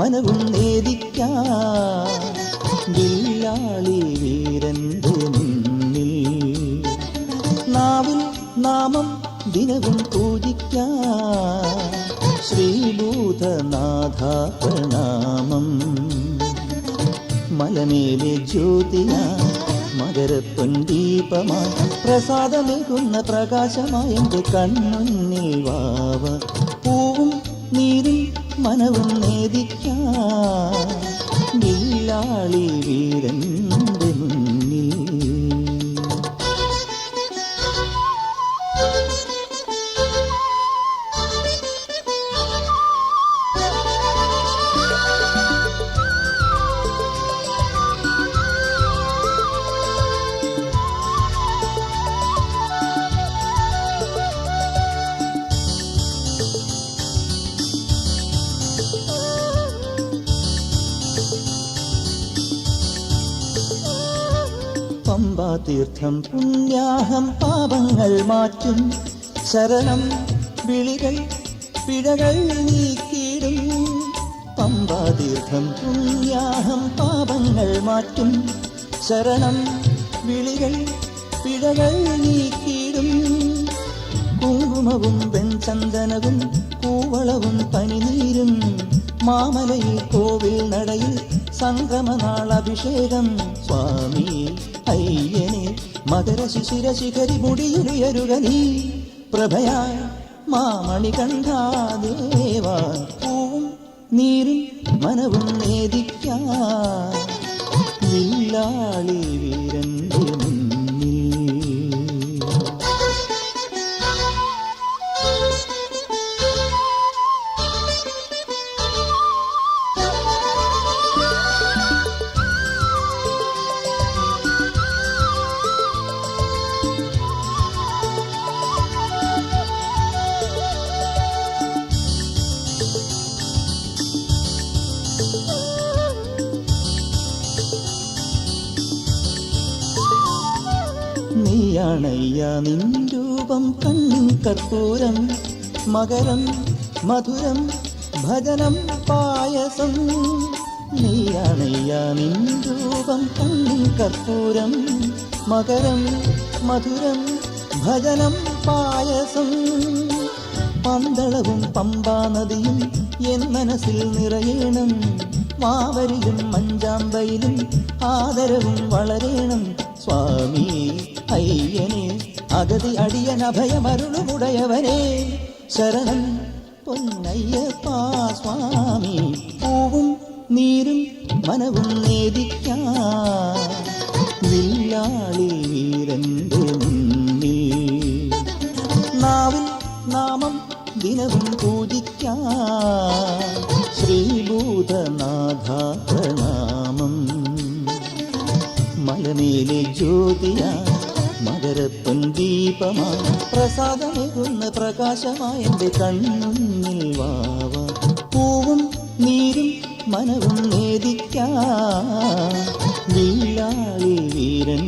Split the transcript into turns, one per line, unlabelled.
മനവും നേദിക്കാൻ വില്ലാളി വീരന്റെ മുന്നിൽ നാവിൽ നാമം ദിനവും പൂജിക്കാൻ ശ്രീഭൂതനാഥ പ്രണാമം മലമേലെ ജ്യോതിയ മകരപ്പൊൻദീപമായി പ്രസാദമേകുന്ന പ്രകാശമായ എൻ്റെ കൺമുന്നിൽ വാവ പൂവും നീരും മനവും നേദിക്കാൻ വില്ലാളി വീരന്റെ മുന്നിൽ. പമ്പാതീർത്ഥം പുണ്യാഹം പാപങ്ങൾ മാറ്റും ശരണം വിളികൾ പിഴകൾ നീക്കിയിടും. പമ്പാതീർത്ഥം പുണ്യാഹം പാപങ്ങൾ മാറ്റും ശരണം വിളികൾ പിഴകൾ നീക്കിയിടും. കുങ്കുമവും വെൺചന്ദനവും കൂവളവും പനിനീരും മാമലയിൽ കോവിൽ നടയിൽ സംക്രമനാളഭിഷേകം സ്വാമി അയ്യനെ മകര ശിശിര ശിഖരി മുടിയിലുയരുക നീ പ്രഭയായി മാമണികണ്ഠാദേവ പൂവും നീരും മനവും നേദിക്കാൻ വില്ലാളി വീരന്റെ മുന്നിൽ. നീയാണയ്യ നിൻ രൂപം കണ്ണിൻ കർപ്പൂരം മകരം മധുരം ഭജനം പായസം. നീയാണയ്യ നിൻ രൂപം കണ്ണിൻ കർപ്പൂരം മകരം മധുരം ഭജനം പായസം. പന്തളവും പമ്പാ നദിയും എൻ മനസ്സിൽ നിറയണം. മാവരിയും മഞ്ചാമ്പയിലും ആദരവും വളരേണം. സ്വാമി അയ്യനെ അഗതി അടിയൻ അഭയമരുളുമുടയവനെ ശരണം പൊന്നയ്യപ്പ സ്വാമി പൂവും നീരും മനവും നേദിക്കാൻ വില്ലാളി വീരന്റെ മുന്നിൽ നാവിൽ നാമം ദിനവും പൂജിക്കാൻ ശ്രീഭൂതനാഥ പ്രണാമം മലമേലെ ജ്യോതിയ മകരപ്പൊൻദീപമായി പ്രസാദമേകുന്ന പ്രകാശമായ എൻ്റെ കൺമുന്നിൽ വാവ പൂവും നീരും മനവും നേദിക്കാൻ വില്ലാളി വീരൻ